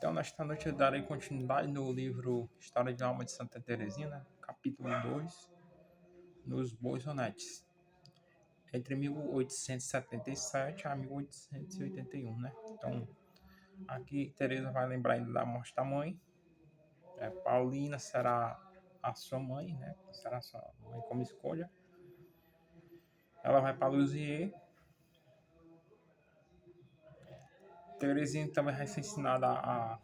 Então, nesta noite eu darei continuidade no livro História de Alma de Santa Teresinha, né? Capítulo 2, nos Bois Honetes, entre 1877 a 1881, né? Então, aqui Teresa vai lembrar ainda da morte da mãe. Paulina será a sua mãe, né? Será a sua mãe como escolha. Ela vai para Lisieux. Teresinha também vai ser ensinada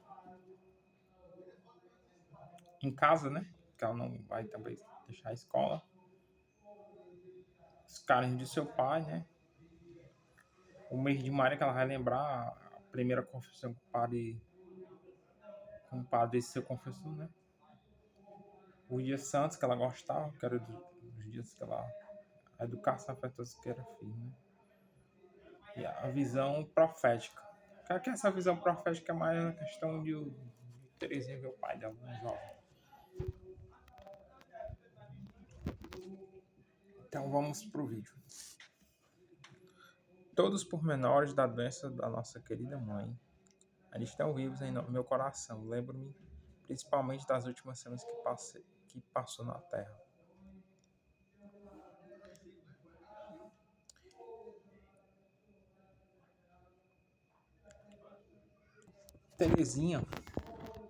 em casa, né? Que ela não vai também deixar a escola. Os carinhos de seu pai, né? O mês de Maria, que ela vai lembrar a primeira confissão com o padre seu confessor, né? Os dias santos que ela gostava, que era dos dias que ela... A educação afetuosa que era filho, né? E a visão profética. Que essa visão profética é mais a questão de Teresinha ver o pai dela, né? Jovem. Então vamos pro vídeo. Todos os pormenores da doença da nossa querida mãe ainda estão vivos em meu coração. Lembro-me principalmente das últimas semanas que passou na Terra. Teresinha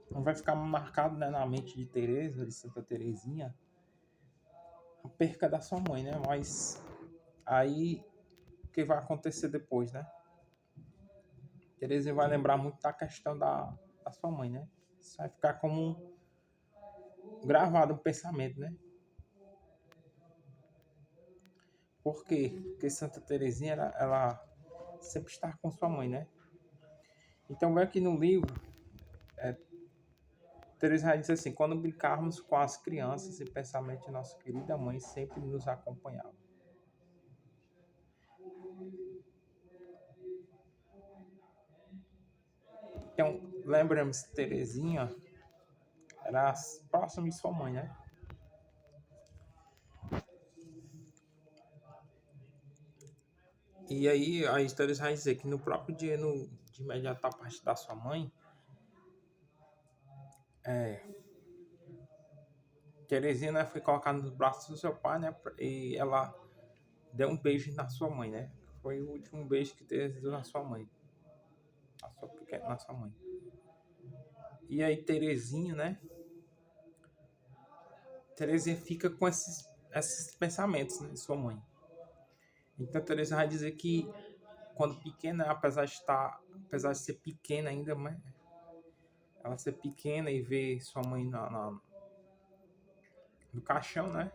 vai ficar marcado, né, na mente de Teresa, de Santa Teresinha, a perca da sua mãe, né? Mas aí o que vai acontecer depois, né? Teresinha vai lembrar muito da questão da sua mãe, né? Isso vai ficar como gravado um pensamento, né? Por quê? Porque Santa Teresinha, ela sempre está com sua mãe, né? Então, vai aqui no livro, Teresa vai dizer assim: quando brincarmos com as crianças, e pensamento de nossa querida mãe sempre nos acompanhava. Então, lembramos que Teresinha era próxima de sua mãe, né? E aí, a história vai dizer que no próprio dia de imediato a parte da sua mãe, Teresinha, né, foi colocada nos braços do seu pai, né? E ela deu um beijo na sua mãe, né? Foi o último beijo que Teresa deu na sua mãe. Na sua mãe. E aí, Teresinha, né? Teresinha fica com esses pensamentos, né, de sua mãe. Então, Teresa vai dizer que quando pequena, apesar de ser pequena ainda, mas ela ser pequena e ver sua mãe no caixão, né?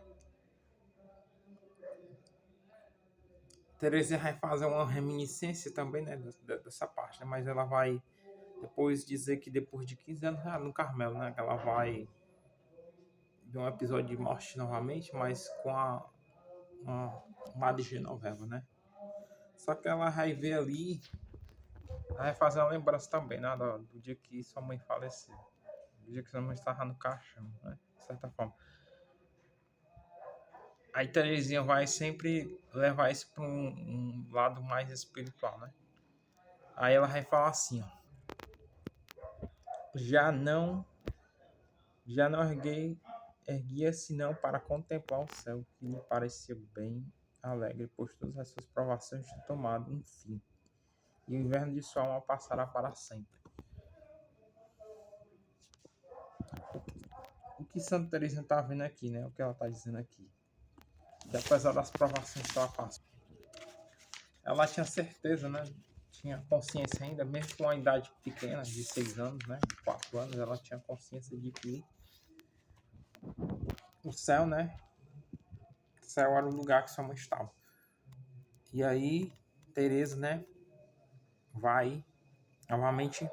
Teresinha vai fazer uma reminiscência também, né, dessa parte, né? Mas ela vai depois dizer que depois de 15 anos, no Carmelo, né, que ela vai ver um episódio de morte novamente, mas com uma Madre Genoveva, né? Só que ela vai ver ali, vai fazer uma lembrança também, né, do dia que sua mãe faleceu. Do dia que sua mãe estava no caixão, né? De certa forma. Aí Teresinha vai sempre levar isso para um lado mais espiritual, né? Aí ela vai falar assim, ó. Já não erguia senão para contemplar o céu, que lhe parecia bem alegre, pois todas as suas provações tinham tomado um fim, e o inverno de sua alma passará para sempre. O que Santa Teresa está vendo aqui, né? O que ela está dizendo aqui. Que apesar das provações que ela passou, ela tinha certeza, né? Tinha consciência ainda, mesmo com uma idade pequena, de 6 anos, né? 4 anos, ela tinha consciência de que o céu, né? O céu era o lugar que sua mãe estava. E aí, Teresa, né? Vai novamente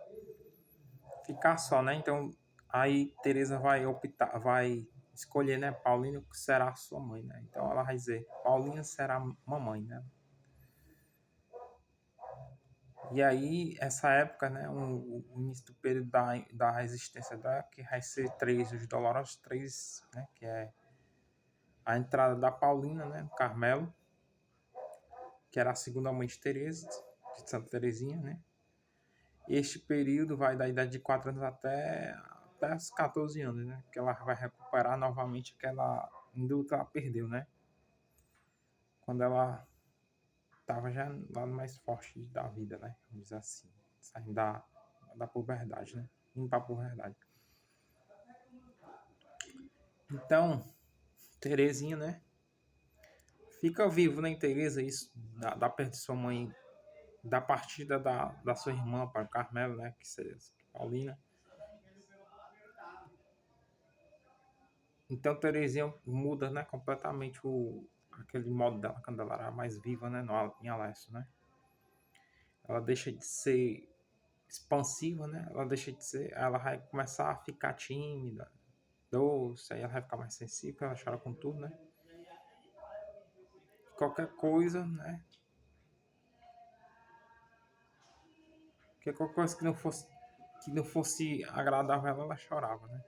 ficar só, né? Então, aí Teresa vai optar, vai escolher, né? Paulina que será a sua mãe, né? Então, ela vai dizer, Paulina será mamãe, né? E aí, essa época, né? O início do período da resistência dela, que vai ser os dolorosos 3, né? Que é a entrada da Paulina, né? Carmelo, que era a segunda mãe de Teresa, de Santa Teresinha, né? Este período vai da idade de 4 anos até os 14 anos, né? Que ela vai recuperar novamente aquela indústria que ela perdeu, né? Quando ela estava já lá no mais forte da vida, né? Vamos dizer assim. Saindo da puberdade, né? Indo pra puberdade. Então, Terezinha, né? Fica vivo, né, Tereza? Isso da perda de sua mãe, da partida da sua irmã para Carmelo, né? Que seria Paulina. Então, Terezinha muda, né, completamente aquele modo dela quando ela era mais viva, né, em Alessio, né? Ela deixa de ser expansiva, né? Ela deixa de ser, ela vai começar a ficar tímida, doce, aí ela vai ficar mais sensível, ela chora com tudo, né? Qualquer coisa, né? Que qualquer coisa que não fosse agradável a ela, ela chorava, né?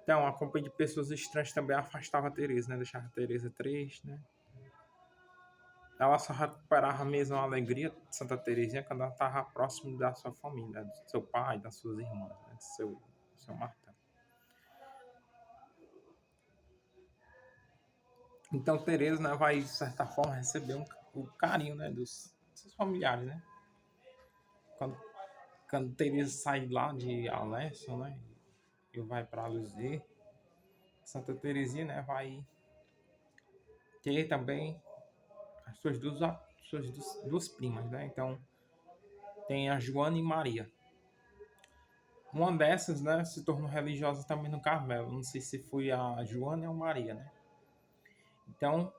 Então, a companhia de pessoas estranhas também afastava a Teresa, né? Deixava a Teresa triste, né? Ela só recuperava mesmo a alegria de Santa Teresinha quando ela estava próximo da sua família, né? Do seu pai, das suas irmãs, né? Do seu Martão. Então, Teresa, né, vai, de certa forma, receber o carinho, né, dos seus familiares, né? Quando, quando Teresa sai lá de Alessio, né, e vai para Luzia, Santa Teresinha, né, vai ter também as suas duas primas, né? Então, tem a Joana e Maria. Uma dessas, né, se tornou religiosa também no Carmelo. Não sei se foi a Joana ou a Maria, né? Então,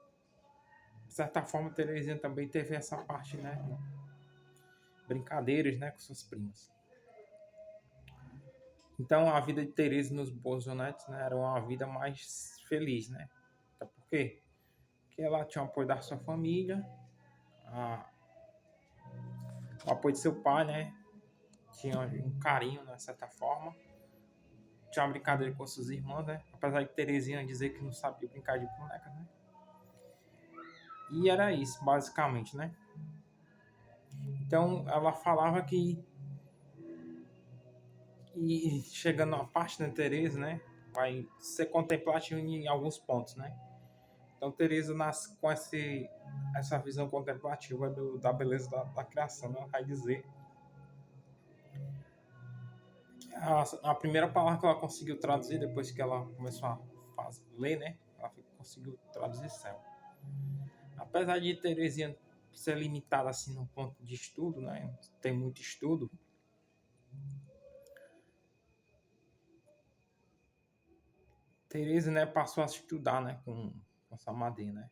de certa forma, Terezinha também teve essa parte, né? Brincadeiras, né, com suas primas. Então, a vida de Teresa nos Bolsonetes, né, era uma vida mais feliz, né? Até por quê? Porque ela tinha o apoio da sua família, a, o apoio de seu pai, né? Tinha um carinho, né, de certa forma. Tinha uma brincadeira com suas irmãs, né? Apesar de Terezinha dizer que não sabia brincar de boneca, né? E era isso, basicamente, né? Então, ela falava que... E chegando a parte da Teresa, né? Vai ser contemplativo em alguns pontos, né? Então, Teresa nasce com essa visão contemplativa da beleza da criação, né? Ela vai dizer... A primeira palavra que ela conseguiu traduzir, depois que ela começou a ler, né? Ela conseguiu traduzir céu. Apesar de Terezinha ser limitada assim no ponto de estudo, né? Tem muito estudo. Teresa, né, passou a estudar, né, com sua madrinha, né?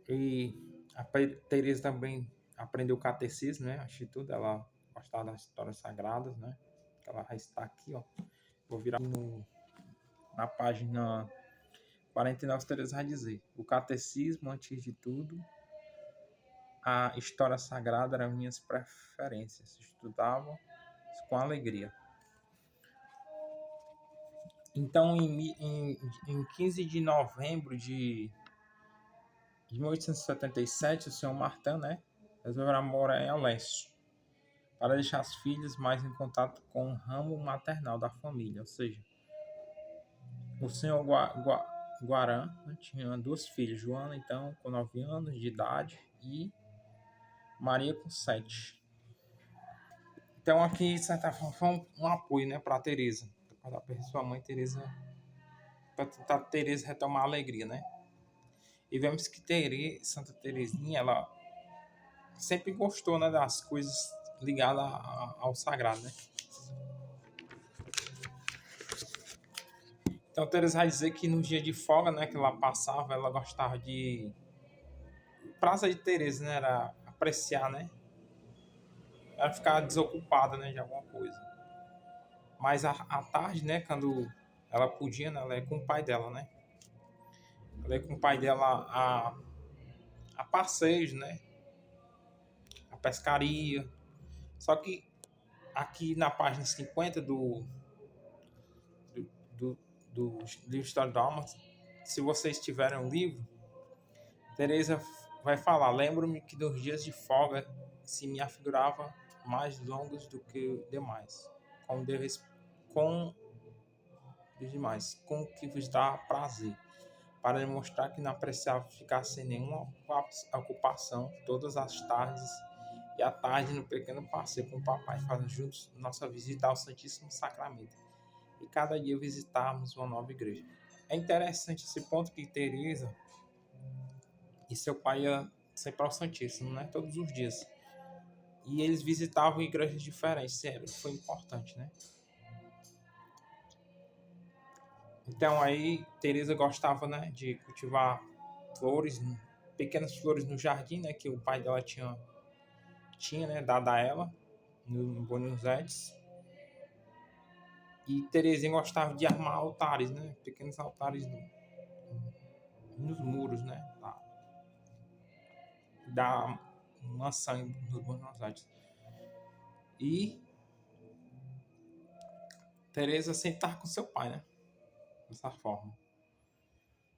E a Teresa também aprendeu catecismo, né? Acho que tudo ela gostava das histórias sagradas, né? Ela vai estar aqui, ó. Vou virar na página 49, Teresa vai dizer: o catecismo, antes de tudo, a história sagrada eram minhas preferências. Estudava com alegria. Então, em 15 de novembro de 1877, o senhor Martin, né, resolveu morar em Alessio para deixar as filhas mais em contato com o ramo maternal da família. Ou seja, o senhor Guaran, né, tinha duas filhas, Joana, então, com 9 anos de idade, e Maria, com 7. Então, aqui, de certa forma, foi um apoio, né, para a Teresa, para sua mãe Teresa, para tentar Teresa retomar a alegria, né? E vemos que Santa Teresinha, ela sempre gostou, né, das coisas ligadas ao sagrado, né? Então, Teresa vai dizer que no dia de folga, né, que ela passava, ela gostava de... Praça de Teresa, né, era apreciar, né? Ela ficava desocupada, né, de alguma coisa. Mas à tarde, né, quando ela podia, né, ela ia com o pai dela, né? Ela ia com o pai dela a passeios, né? A pescaria. Só que aqui na página 50 do, do, do livro História da Alma, se vocês tiverem um livro, Teresa vai falar: lembro-me que nos dias de folga se me afigurava mais longos do que demais, com, deves, com os demais, com o que vos dá prazer, para demonstrar que não apreciava ficar sem nenhuma ocupação todas as tardes e à tarde no pequeno passeio com o papai, fazendo juntos nossa visita ao Santíssimo Sacramento. E cada dia visitarmos uma nova igreja. É interessante esse ponto que Teresa e seu pai iam sempre ao Santíssimo, né? Todos os dias. E eles visitavam igrejas diferentes, sério, foi importante, né? Então aí Teresa gostava, né, de cultivar flores, pequenas flores no jardim, né, que o pai dela tinha, né, dado a ela no Buenos Aires. E Terezinha gostava de armar altares, né, pequenos altares nos muros, né, da maçã nos Buenos Aires. E Teresa sempre estava com seu pai, né, dessa forma.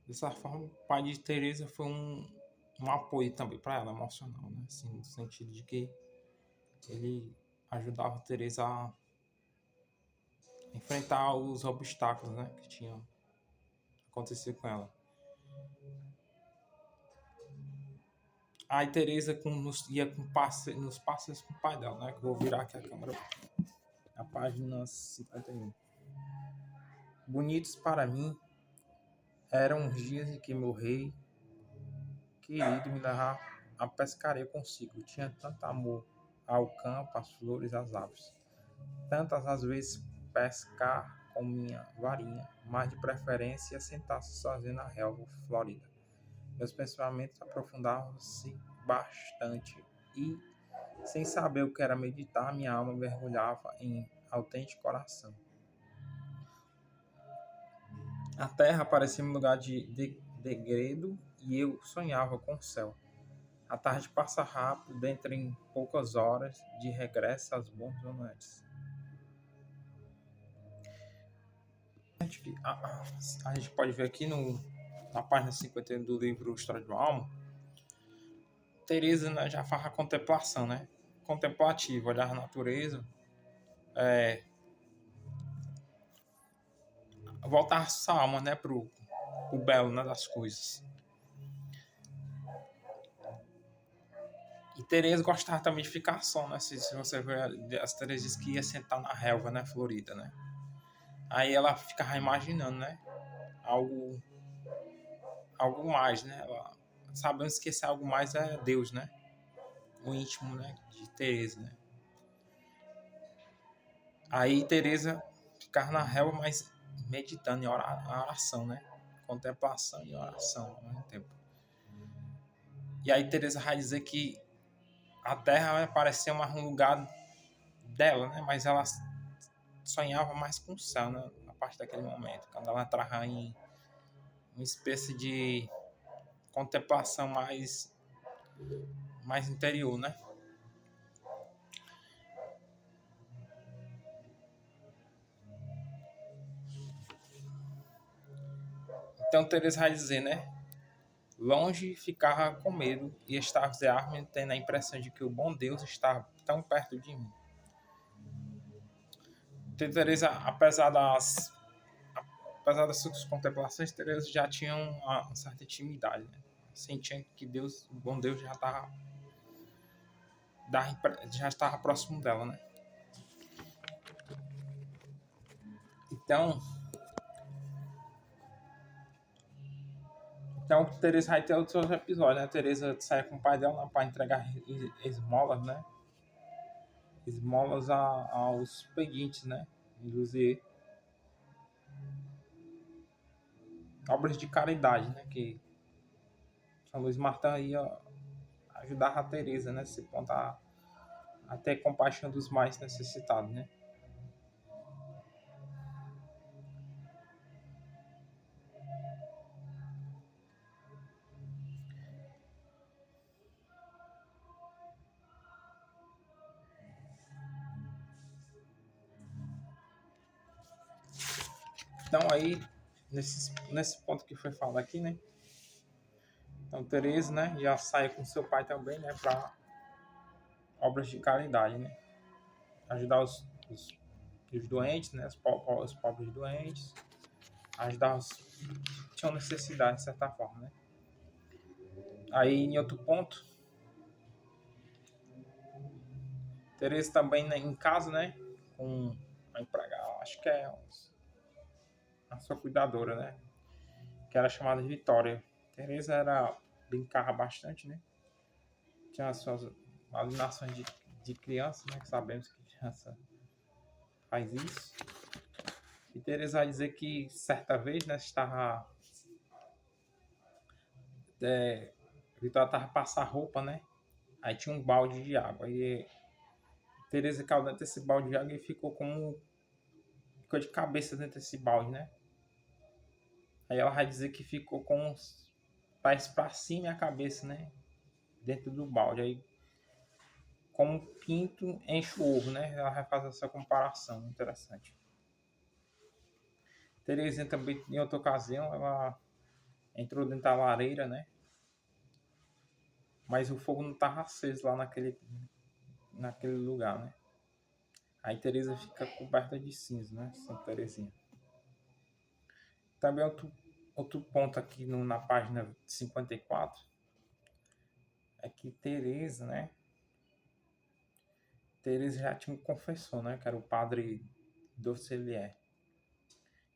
Dessa forma, o pai de Teresa foi um apoio também para ela, emocional, né, assim, no sentido de que ele ajudava a Teresa a enfrentar os obstáculos, né, que tinham acontecido com ela. Aí Teresa ia nos passeios com o pai dela, né, que eu vou virar aqui a câmera, a página 51. Bonitos para mim eram os dias em que meu rei querido me levar a pescaria consigo. Tinha tanto amor ao campo, às flores, às aves. Tantas às vezes pescar com minha varinha, mas de preferência sentar-se sozinho na relva florida. Meus pensamentos aprofundavam-se bastante e, sem saber o que era meditar, minha alma mergulhava em autêntico oração. A terra parecia um lugar de degredo e eu sonhava com o céu. A tarde passa rápido, dentro em poucas horas, de regresso aos bons momentos. A gente pode ver aqui na página 51 do livro História de uma Alma, Teresa, né, já faz a contemplação, né? Contemplativa, olhar a natureza, voltar a alma, né, pro belo, né, das coisas. E Teresa gostava também de ficar só, né? Se você ver, as Teresa diz que ia sentar na relva, né, florida, né? Aí ela ficava imaginando, né? Algo mais, né? Ela, sabemos que esse algo mais é Deus, né? O íntimo, né, de Teresa, né? Aí Teresa ficava na relva, mas meditando em oração, né? Contemplação e oração ao mesmo tempo. E aí Teresa vai dizer que a Terra vai parecer um lugar dela, né? Mas ela sonhava mais com o céu, né? A partir daquele momento, quando ela entrava em uma espécie de contemplação mais interior, né? Então Teresa vai dizer, né? Longe ficava com medo e estava de arma tendo a impressão de que o bom Deus estava tão perto de mim. Teresa, apesar das suas contemplações, Teresa já tinha uma certa intimidade, né? Sentia que Deus, o bom Deus já estava próximo dela, né? Então Teresa vai ter outros episódios, né? Teresa sai com o pai dela para entregar esmolas, né? Esmolas aos pedintes, né? Inclusive obras de caridade, né? Que São Luís Martin ia ajudar a Teresa, né? Se ponto a ter compaixão dos mais necessitados, né? Então aí, nesse ponto que foi falado aqui, né? Então, Teresa, né, já sai com seu pai também, né, para obras de caridade, né? Ajudar os doentes, né, os pobres doentes, ajudar os que tinham necessidade, de certa forma, né? Aí, em outro ponto, Teresa também, né, em casa, né, com a empregada, acho que é a sua cuidadora, né, que era chamada de Vitória. Teresa era brincava bastante, né? Tinha as suas alienações de criança, né? Que sabemos que criança faz isso. E Teresa vai dizer que certa vez, né, estava Vitória estava passando roupa, né? Aí tinha um balde de água. E Teresa caiu dentro desse balde de água e ficou de cabeça dentro desse balde, né? Aí ela vai dizer que ficou com os pés para cima e a cabeça, né? Dentro do balde. Aí, como um pinto enche o ovo, né? Ela vai fazer essa comparação interessante. Terezinha também, em outra ocasião, ela entrou dentro da lareira, né? Mas o fogo não estava aceso lá naquele lugar, né? Aí Teresa fica coberta de cinza, né? Santa Terezinha. Também outro ponto aqui na página 54 é que Teresa, né? Teresa já tinha um confessor, né? Que era o padre Docelier.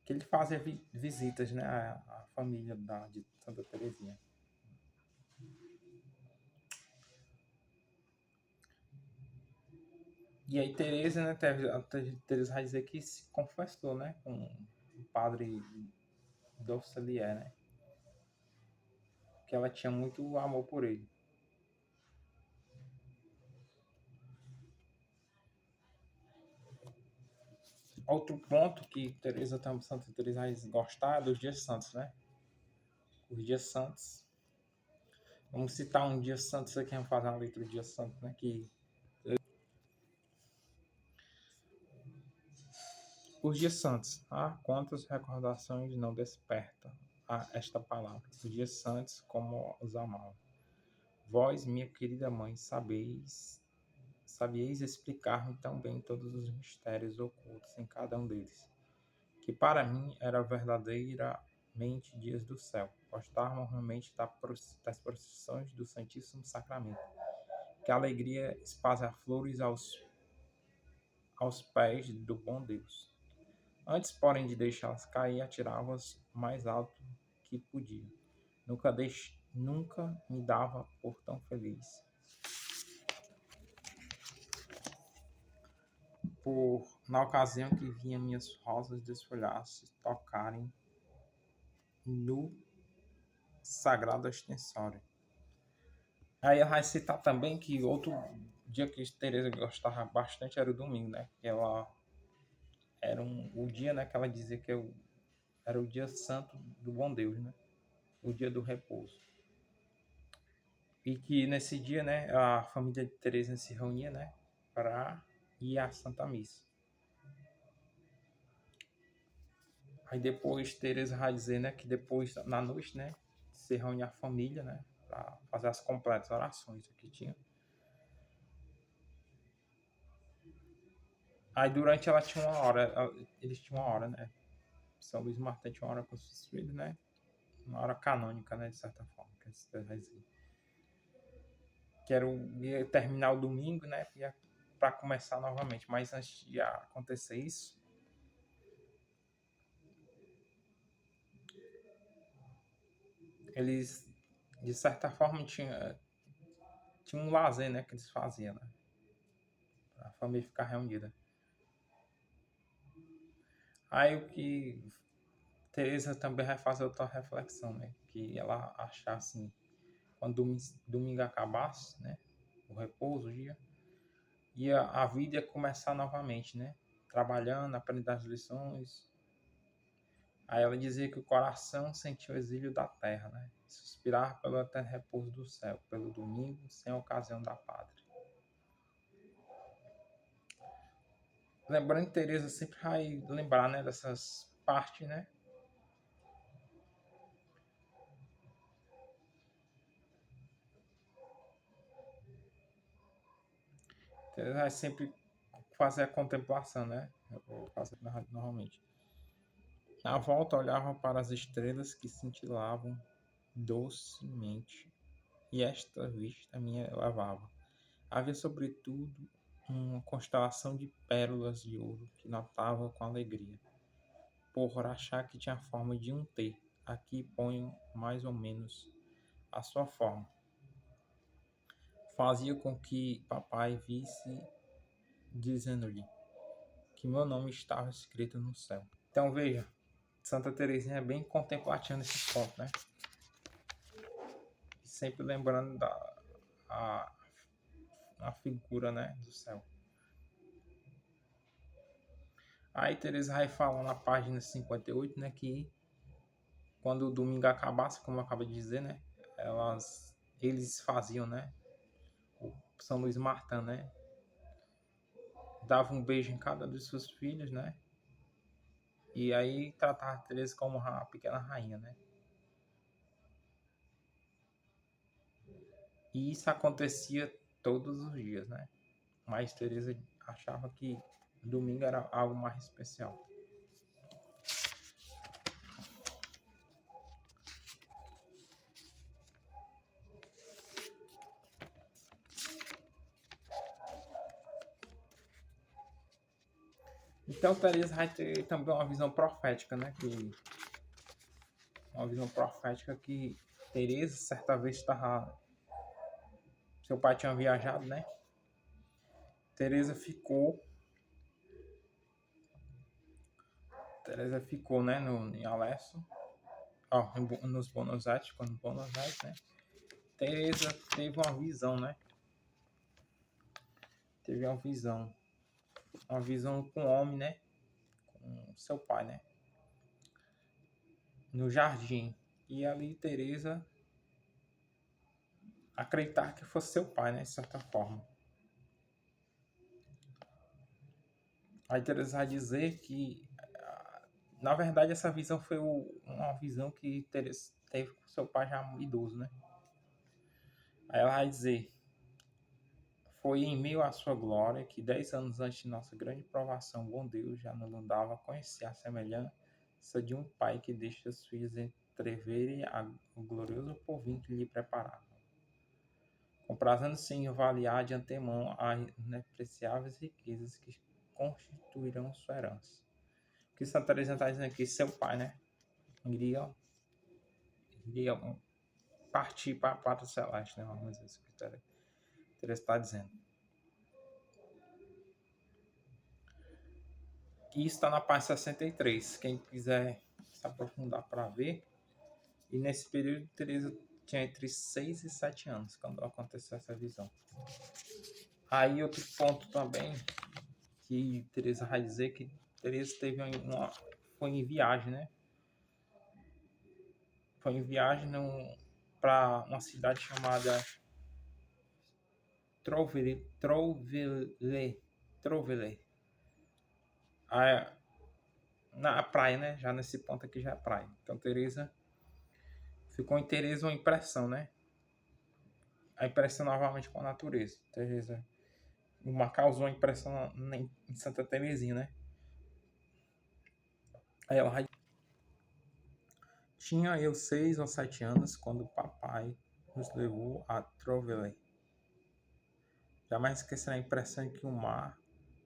Que ele fazia visitas, né? À família de Santa Terezinha. E aí Teresa, né? Teresa vai dizer que se confessou, né? Com o padre Docelier, né? Que ela tinha muito amor por ele. Outro ponto que Santa Teresa vai gostar é dos dias santos, né? Os dias santos. Vamos citar um dia santo aqui, vamos fazer uma leitura do dia santo, né? Que os dias santos, quantas recordações não desperta esta palavra? Os dias santos, como os amava. Vós, minha querida mãe, sabieis explicar-me tão bem todos os mistérios ocultos em cada um deles, que para mim era verdadeiramente dias do céu, gostar normalmente das procissões do Santíssimo Sacramento, que a alegria espalha flores aos pés do bom Deus. Antes, porém, de deixá-las cair, atirava-as mais alto que podia. Nunca me dava por tão feliz. Na ocasião que vinha minhas rosas desfolhar-se, tocarem no sagrado extensório. Aí ela vai citar também que outro dia que Teresa gostava bastante era o domingo, né? Que ela era o dia, né, que ela dizia que era o dia santo do bom Deus, né? O dia do repouso. E que nesse dia, né, a família de Teresa se reunia, né, para ir à Santa Missa. Aí depois Teresa vai dizer, né, que depois na noite, né, se reúne a família, né, para fazer as completas orações que tinha. Aí durante ela tinha uma hora, eles tinham uma hora, né? São Luís Martin tinha uma hora com os filhos, né? Uma hora canônica, né, de certa forma, que vai dizer. Que ia terminar o domingo, né, para começar novamente. Mas antes de acontecer isso, eles de certa forma tinha um lazer, né, que eles faziam, né, para a família ficar reunida. Aí o que Teresa também vai fazer outra reflexão, né, que ela achar assim, quando domingo acabasse, né, o repouso, o dia, a vida ia começar novamente, né, trabalhando, aprendendo as lições. Aí ela dizia que o coração sentia o exílio da terra, né? Suspirar pelo eterno repouso do céu, pelo domingo, sem ocasião da pátria. Lembrando que Teresa sempre vai lembrar, né, dessas partes, né? Teresa vai sempre fazer a contemplação, né? Eu vou fazer normalmente. Na volta, olhava para as estrelas que cintilavam docemente, e esta vista me levava. Havia, sobretudo, uma constelação de pérolas de ouro que notava com alegria, por achar que tinha a forma de um T. Aqui ponho mais ou menos a sua forma. Fazia com que papai visse, dizendo-lhe que meu nome estava escrito no céu. Então veja, Santa Teresinha é bem contemplativa nesse ponto, né? Sempre lembrando a, a figura, né, do céu. Aí Teresa vai falar na página 58, né, que quando o domingo acabasse, como eu acabei de dizer, né, eles faziam, né, o São Luís Martin, né, dava um beijo em cada dos seus filhos, né, e aí tratava a Teresa como a pequena rainha, né. E isso acontecia todos os dias, né, mas Teresa achava que domingo era algo mais especial. Então Teresa vai ter também uma visão profética, né, uma visão profética que Teresa certa vez estava, seu pai tinha viajado, né? Teresa ficou, né, em Alesso, nos Buenos Aires, quando Buenos Aires, né? Teresa teve uma visão, né? Teve uma visão com o homem, né? Com seu pai, né? No jardim. E ali Teresa acreditar que fosse seu pai, né? De certa forma. Aí Teresa vai dizer que, na verdade, essa visão foi uma visão que Teresa teve com seu pai já idoso, né? Aí ela vai dizer: foi em meio à sua glória que 10 anos antes de nossa grande provação, bom Deus já nos dava a conhecer a semelhança de um pai que deixa seus filhos entreverem o glorioso porvir que lhe preparava, comprazendo-se em avaliar de antemão as inapreciáveis riquezas que constituirão sua herança. O que Santa Teresa está dizendo aqui, seu pai, né? Iria partir para a pátria celeste, né? Vamos dizer isso que Teresa está dizendo. E isso está na página 63. Quem quiser se aprofundar para ver. E nesse período, Teresa tinha entre 6 e 7 anos quando aconteceu essa visão. Aí outro ponto também que Teresa vai dizer que Teresa foi em viagem, né? Foi em viagem para uma cidade chamada Trovele. Na praia, né? Já nesse ponto aqui já é praia. Então Teresa ficou em Teresa uma impressão, né? A impressão novamente com a natureza. Teresa causou a impressão em Santa Teresinha, né? Aí ela tinha eu 6 ou 7 anos quando o papai nos levou a Trovele. Jamais esquecerei a impressão que o mar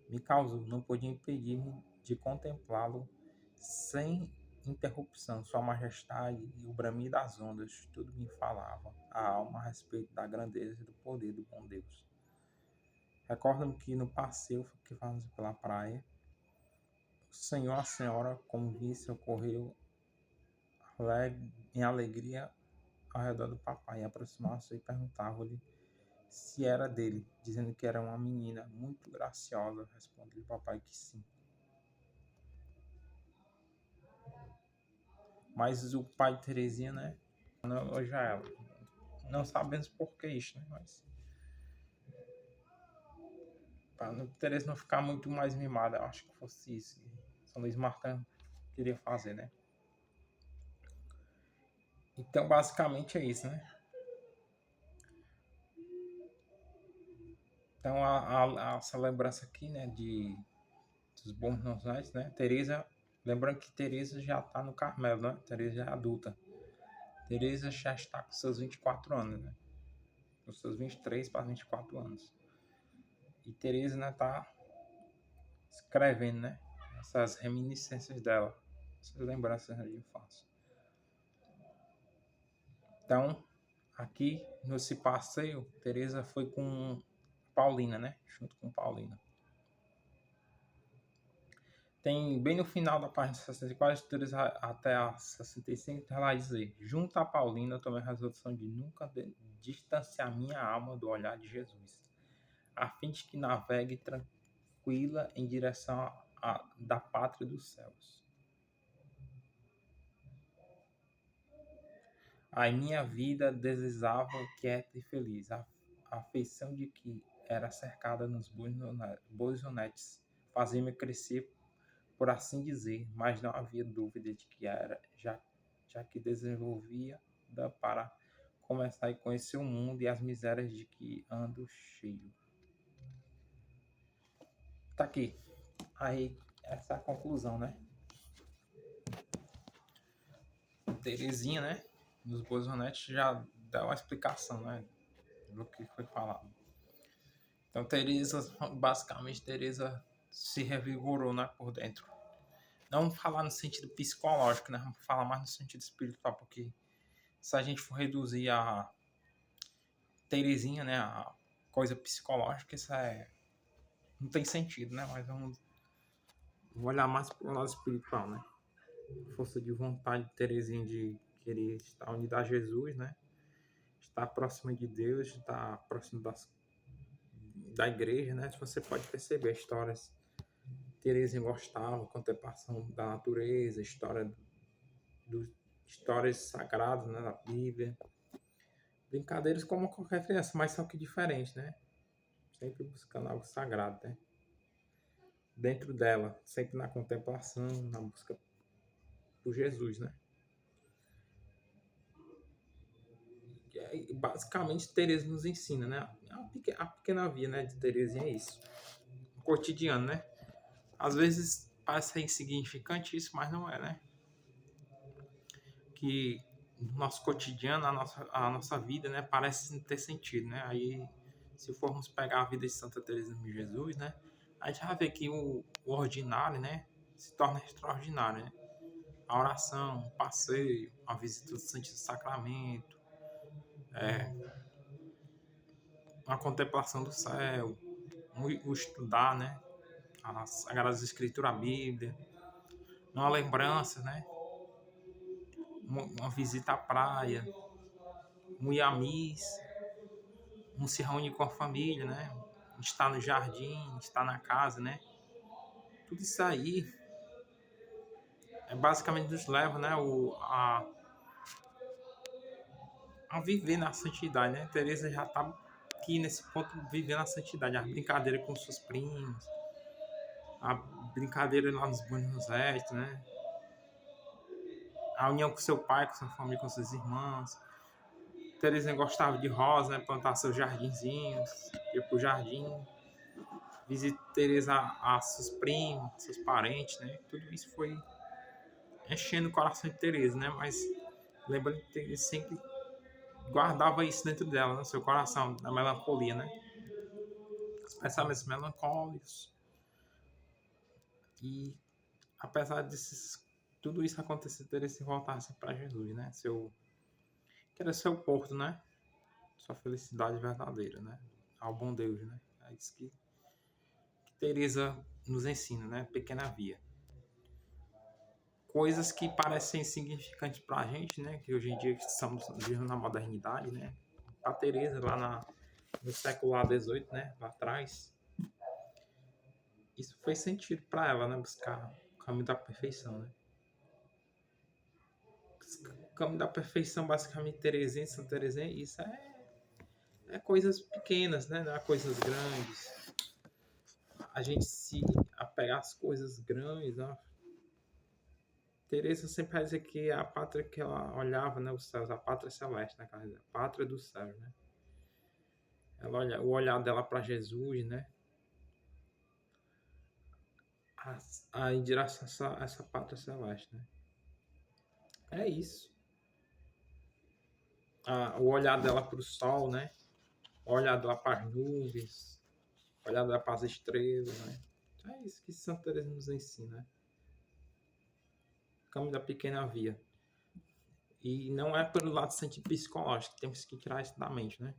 me causou. Não podia impedir-me de contemplá-lo sem interrupção. Sua majestade e o bramir das ondas, tudo me falava a alma a respeito da grandeza e do poder do bom Deus. Recordo-me que no passeio que fazemos pela praia, o senhor e a senhora, como disse, ocorreu em alegria ao redor do papai. Aproximaram-se e perguntavam-lhe se era dele, dizendo que era uma menina muito graciosa. Respondeu o papai que sim. Mas o pai de Teresinha, né? Não elogia ela. Não sabemos por que isso, né? Mas para Teresa não ficar muito mais mimada, eu acho que fosse isso que São Luís Martin queria fazer, né? Então, basicamente é isso, né? Então, essa lembrança aqui, né, dos bons nossos, né, Teresa, lembrando que Teresa já está no Carmelo, né, Teresa já é adulta. Teresa já está com seus 24 anos, né, com seus 23 para 24 anos. E Teresa, né, tá escrevendo, né, essas reminiscências dela, essas lembranças de infância. Então, aqui nesse passeio, Teresa foi com Paulina, né, junto com Paulina. Tem bem no final da página 64, Teresa até a 65, ela vai dizer: junto a Paulina, eu tomei a resolução de nunca distanciar minha alma do olhar de Jesus, a fim de que navegue tranquila em direção da pátria dos céus. A minha vida deslizava quieta e feliz, a afeição de que era cercada nos boisonetes fazia-me crescer, por assim dizer, mas não havia dúvida de que era, já que desenvolvia para começar a conhecer o mundo e as misérias de que ando cheio. Tá aqui. Aí, essa é a conclusão, né? Terezinha, né? Nos Bosonetes já dá uma explicação, né? Do que foi falado. Então, basicamente, Teresa se revigorou, né? Por dentro. Não vamos falar no sentido psicológico, né? Vamos falar mais no sentido espiritual, porque se a gente for reduzir a Terezinha, né? A coisa psicológica, isso não tem sentido, né? Mas vamos olhar mais para o lado espiritual, né? Força de vontade de Terezinha de querer estar unida a Jesus, né? Estar próxima de Deus, estar próximo da igreja, né? Você pode perceber histórias. Terezinha gostava, contemplação da natureza, histórias sagradas, né? Da Bíblia. Brincadeiras como qualquer criança, mas só que diferente, né? Sempre buscando algo sagrado, né? Dentro dela, sempre na contemplação, na busca por Jesus, né? Basicamente, Teresa nos ensina, né? A pequena vida, né, de Terezinha é isso. O cotidiano, né? Às vezes parece insignificante isso, mas não é, né? Que no nosso cotidiano, a nossa vida, né, parece não ter sentido, né? Aí, se formos pegar a vida de Santa Teresa de Jesus, né, a gente vai ver que o ordinário, né, se torna extraordinário, né? A oração, o passeio, a visita do Santíssimo Sacramento, a contemplação do céu, o estudar, né, as Sagradas Escrituras, a Bíblia, uma lembrança, né, uma visita à praia, um ir à missa, um se reúne com a família, né, estar no jardim, estar na casa, né, tudo isso aí basicamente nos leva, né, a viver na santidade, né. Teresa já está aqui nesse ponto vivendo a santidade, a brincadeira com seus primos, a brincadeira lá nos Buenos Aires, né, a união com seu pai, com sua família, com seus irmãos. Terezinha gostava de rosa, né, plantar seus jardinzinhos, ir pro jardim, visita Teresa a seus primos, seus parentes, né, tudo isso foi enchendo o coração de Teresa, né, mas lembrando que Teresa sempre guardava isso dentro dela, no seu coração, na melancolia, né, os pensamentos melancólicos. E apesar tudo isso acontecer, Teresa se voltasse para Jesus, né, que era seu porto, né, sua felicidade verdadeira, né, ao bom Deus, né, é isso que Teresa nos ensina, né, pequena via. Coisas que parecem insignificantes para a gente, né, que hoje em dia estamos vivendo na modernidade, né, para Teresa no século XVIII, né, lá atrás, isso fez sentido para ela, né, buscar o caminho da perfeição, né. O caminho da perfeição, basicamente, Teresinha, Santa Teresinha, isso é coisas pequenas, né, não é coisas grandes. A gente se apegar às coisas grandes, né. Teresa sempre vai dizer que a pátria que ela olhava, né, os céus, a pátria celeste, né, a pátria dos céus, né. Ela olha, o olhar dela para Jesus, né? Em direção a essa pátria celeste, né? É isso. O olhar dela para o sol, né? O olhar dela para as nuvens, o olhar dela para as estrelas, né? É isso que Santa Teresa nos ensina, né? Caminho da pequena via. E não é pelo lado científico psicológico, temos que tirar isso da mente, né?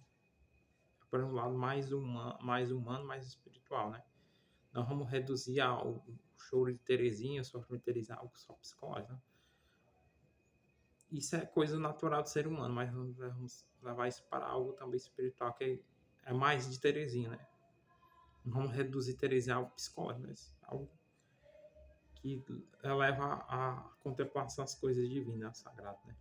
É por um lado mais humano, mais espiritual, né? Não vamos reduzir o choro de Terezinha, o sofrimento de Terezinha, algo só psicológico, né? Isso é coisa natural do ser humano, mas vamos levar isso para algo também espiritual, que é mais de Terezinha, né? Não vamos reduzir Terezinha a algo psicológico, mas algo que leva a contemplação das coisas divinas, sagradas, né?